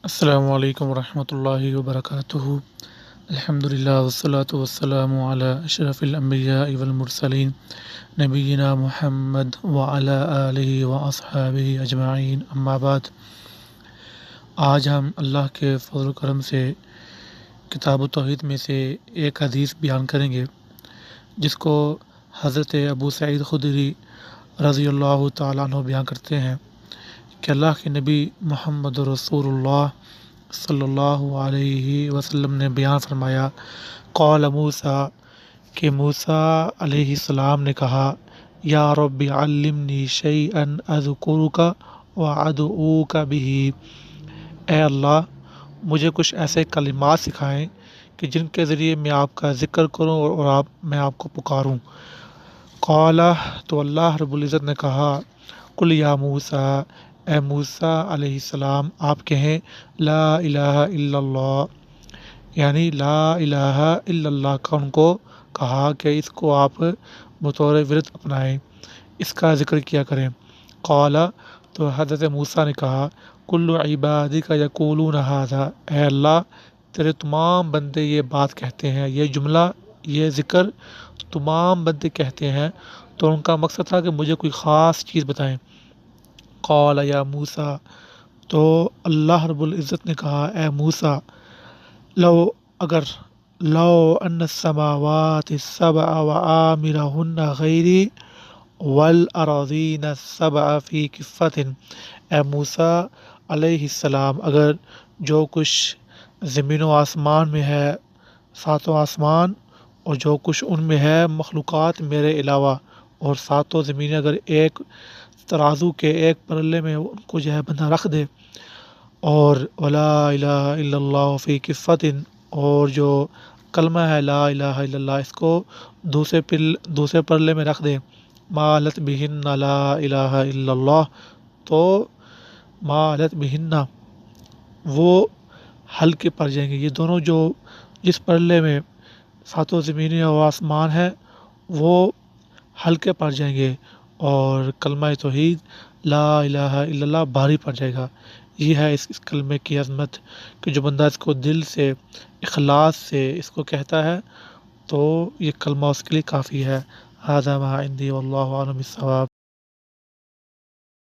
السلام علیکم ورحمۃ اللہ وبرکاتہ۔ الحمد للہ والصلاة والسلام علی اشرف الانبیاء والمرسلین نبینا محمد وعلی آلہ واصحابہ اجمعین، اما بعد۔ آج ہم اللہ کے فضل و کرم سے کتاب التوحید میں سے ایک حدیث بیان کریں گے، جس کو حضرت ابو سعید خدری رضی اللہ تعالیٰ عنہ بیان کرتے ہیں کہ اللہ کے نبی محمد رسول اللہ صلی اللہ علیہ وسلم نے بیان فرمایا، قال موسیٰ، کہ موسیٰ علیہ السلام نے کہا، یا رب علمنی شیئا اذکرک وادعوک بہ، اے اللہ مجھے کچھ ایسے کلمات سکھائیں کہ جن کے ذریعے میں آپ کا ذکر کروں اور میں آپ کو پکاروں۔ قال، تو اللہ رب العزت نے کہا، قل یا موسیٰ، اے موسیٰ علیہ السلام آپ کہیں، لا الہ الا اللہ، یعنی لا الہ الا اللہ کا ان کو کہا کہ اس کو آپ بطور ورد اپنائیں، اس کا ذکر کیا کریں۔ قال، تو حضرت موسیٰ نے کہا، کل عبادک یقولون ھذا، اے اللہ تیرے تمام بندے یہ بات کہتے ہیں، یہ جملہ، یہ ذکر تمام بندے کہتے ہیں، تو ان کا مقصد تھا کہ مجھے کوئی خاص چیز بتائیں۔ قال یا موسیٰ، تو اللہ رب العزت نے کہا، اے موسیٰ، لو ان السماوات السبع وآمرہن غیری والارضین السبع فی کفۃ، اے موسیٰ علیہ السلام اگر جو کچھ زمین و آسمان میں ہے، ساتوں آسمان اور جو کچھ ان میں ہے مخلوقات میرے علاوہ، اور ساتوں زمینیں اگر ایک ترازو کے ایک پلڑے میں ان کو جو ہے بندہ رکھ دے، اور ولا الہ الا اللہ فی کفۃ، اور جو کلمہ ہے لا الہ الا اللہ اس کو دوسرے پلڑے میں رکھ دے، مالت بہن لا الہ الا اللہ، تو مالت بہن وہ ہلکے پڑ جائیں گے، یہ دونوں جو جس پلڑے میں ساتوں زمینیں اور آسمان ہے وہ ہلکے پڑ جائیں گے، اور کلمہ توحید لا الہ الا اللہ بھاری پڑ جائے گا۔ یہ ہے اس کلمے کی عظمت کہ جو بندہ اس کو دل سے اخلاص سے اس کو کہتا ہے تو یہ کلمہ اس کے لیے کافی ہے۔ ھذا ما عندی واللہ اعلم بالصواب۔